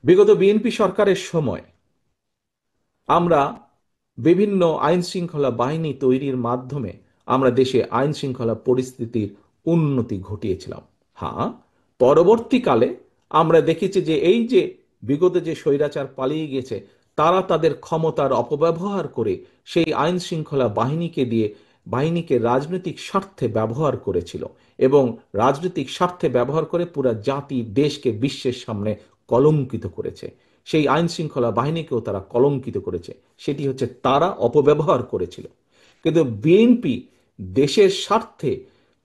বিগত বিএনপি সরকারের সময় আমরা বিভিন্ন আইন শৃঙ্খলা বাহিনী তৈরির মাধ্যমে আমরা দেশে আইন শৃঙ্খলা পরিস্থিতির উন্নতি ঘটিয়েছিলাম। হ্যাঁ, পরবর্তীকালে আমরা দেখেছি যে এই যে বিগত যে স্বৈরাচার পালিয়ে গেছে, তারা তাদের ক্ষমতার অপব্যবহার করে সেই আইন শৃঙ্খলা বাহিনীকে রাজনৈতিক স্বার্থে ব্যবহার করেছিল এবং রাজনৈতিক স্বার্থে ব্যবহার করে পুরা জাতি দেশকে বিশ্বের সামনে কলঙ্কিত করেছে। সেই আইন শৃঙ্খলা বাহিনীকেও তারা কলঙ্কিত করেছে, সেটি হচ্ছে তারা অপব্যবহার করেছিল। কিন্তু বিএনপি দেশের স্বার্থে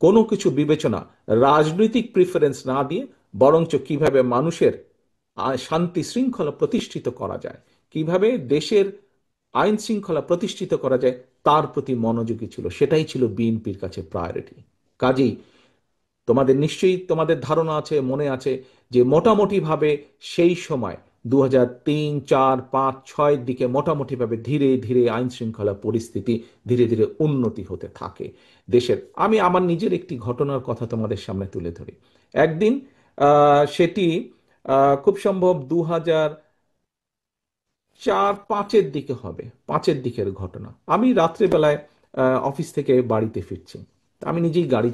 কোনো কিছু বিবেচনা, রাজনৈতিক প্রিফারেন্স না দিয়ে বরঞ্চ কিভাবে মানুষের শান্তি শৃঙ্খলা প্রতিষ্ঠিত করা যায়, কিভাবে দেশের আইন শৃঙ্খলা প্রতিষ্ঠিত করা যায়, তার প্রতি মনোযোগী ছিল। সেটাই ছিল বিএনপির কাছে প্রায়োরিটি। কাজেই নিশ্চয়ই তোমাদের ধারণা আছে, মনে আছে যে মোটামুটি ভাবে সেই সময় 2003, 4, 5, 6 দিকে মোটামুটি ভাবে ধীরে ধীরে আইন শৃঙ্খলা পরিস্থিতি ধীরে ধীরে উন্নতি হতে থাকে দেশের। আমি আমার নিজের একটি ঘটনার কথা তোমাদের সামনে তুলে ধরি। একদিন সেটি খুব সম্ভব 2004-5 দিকে হবে, 5 দিকের ঘটনা। আমি রাত্রেবেলায় অফিস থেকে বাড়িতে ফিরছি। আমি নিজেই গাড়ি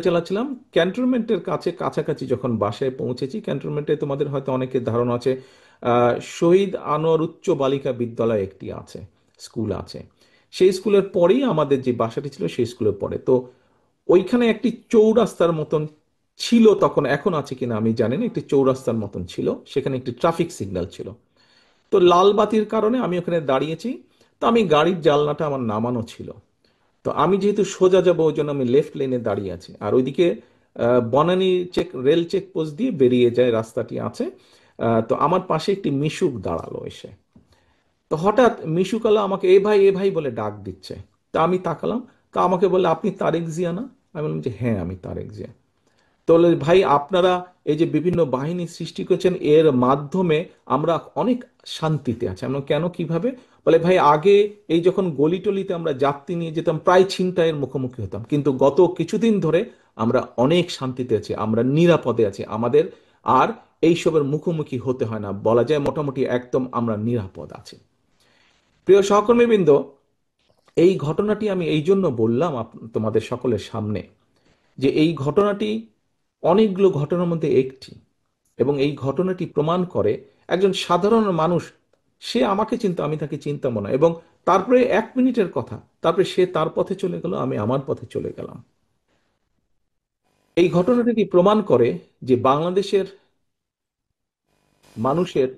চালাচ্ছিলাম। ক্যান্টনমেন্টের কাছাকাছি যখন বাসায় পৌঁছেছি, ক্যান্টনমেন্টে তোমাদের হয়তো অনেকের ধারণা আছে, শহীদ আনোয়ার উচ্চ বালিকা বিদ্যালয় একটি আছে, স্কুল আছে। সেই স্কুলের পরেই আমাদের যে বাসাটি ছিল, সেই স্কুলের পরে তো ওইখানে একটি চৌরাস্তার মতন ছিল তখন, এখন আছে কিনা আমি জানি না, একটি চৌরাস্তার মতন ছিল, সেখানে একটি ট্রাফিক সিগন্যাল ছিল। তো লাল বাতির কারণে আমি ওখানে দাঁড়িয়েছি। তো আমি গাড়ির জানলাটা আমার নামানো ছিল। তো আমি যেহেতু সোজা যাবো, ওই জন্য আমি লেফট লেনে দাঁড়িয়ে আছি, আর ওইদিকে বনানী রেল চেক পোস্ট দিয়ে বেরিয়ে যায় রাস্তাটি আছে। তো আমার পাশে একটি মিশুক দাঁড়ালো এসে। তো হঠাৎ মিশুকালা আমাকে এ ভাই এ ভাই বলে ডাক দিচ্ছে। তা আমি তাকালাম। তা আমাকে বলে, আপনি তারেক জিয়া না? আমি বললাম যে হ্যাঁ, আমি তারেক জিয়া। তো বলে, ভাই আপনারা এই যে বিভিন্ন বাহিনী সৃষ্টি করেছেন, এর মাধ্যমে আমরা অনেক শান্তিতে আছি। আমরা কেন, কিভাবে? বলে, ভাই আগে এই যখন গলিটলিতে আমরা যাত্রী নিয়ে যেতাম, প্রায় ছিনতাইয়ের মুখোমুখি হতাম, কিন্তু গত কিছুদিন ধরে আমরা অনেক শান্তিতে আছি, আমরা নিরাপদে আছি, আমাদের আর এইসবের মুখোমুখি হতে হয় না, বলা যায় মোটামুটি একদম আমরা নিরাপদ আছি। প্রিয় সহকর্মীবৃন্দ, এই ঘটনাটি আমি এই জন্য বললাম তোমাদের সকলের সামনে, যে এই ঘটনাটি অনেকগুলো ঘটনার মধ্যে একটি, এবং এই ঘটনাটি প্রমাণ করে একজন সাধারণ মানুষ, সে আমাকে চিন্তা, আমি তাকে চিন্তাম না, এবং তারপরে 1 মিনিটের কথা, তারপরে সে তার পথে চলে গেল, আমি আমার পথে চলে গেলাম। এই ঘটনাটি প্রমাণ করে যে বাংলাদেশের মানুষের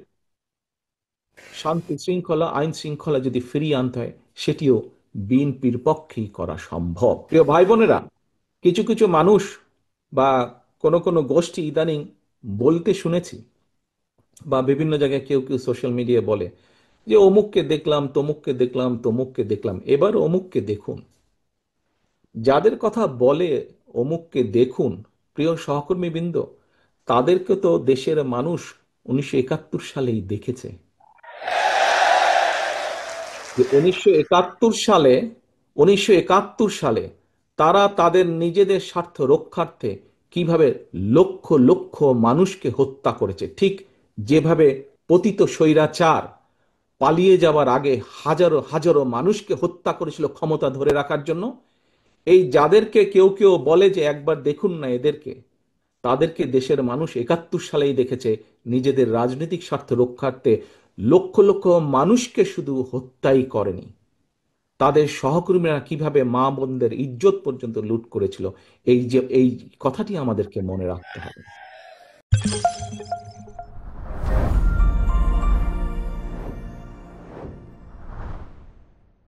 শান্তি শৃঙ্খলা, আইন শৃঙ্খলা যদি ফিরিয়ে আনতে হয়, সেটিও বিএনপির পক্ষেই করা সম্ভব। প্রিয় ভাই বোনেরা, কিছু কিছু মানুষ বা কোনো কোনো গোষ্ঠী ইদানিং বলতে শুনেছি, বা বিভিন্ন জায়গায় কেউ কেউ সোশ্যাল মিডিয়ায় বলে যে অমুককে দেখলাম, তমুককে দেখলাম, তমুককে দেখলাম। এবার অমুককে দেখুন। যাদের কথা বলে অমুককে দেখুন, প্রিয় সহকর্মীবৃন্দ, তাদেরকে তো দেশের মানুষ 1971 সালেই দেখেছে। যে 1971 সালে তারা তাদের নিজেদের স্বার্থ রক্ষার্থে কিভাবে লক্ষ লক্ষ মানুষকে হত্যা করেছে, ঠিক যেভাবে পতিত স্বৈরাচার পালিয়ে যাওয়ার আগে হাজারো হাজারো মানুষকে হত্যা করেছিল ক্ষমতা ধরে রাখার জন্য। এই যাদেরকে কেউ কেউ বলে যে একবার দেখুন না এদেরকে, তাদেরকে দেশের মানুষ 71 সালেই দেখেছে নিজেদের রাজনৈতিক স্বার্থ রক্ষার্থে লক্ষ লক্ষ মানুষকে শুধু হত্যাই করেনি, তাদের সহকর্মীরা কিভাবে মা বোনদের ইজ্জত পর্যন্ত লুট করেছিল। এই কথাটি আমাদেরকে মনে রাখতে হবে।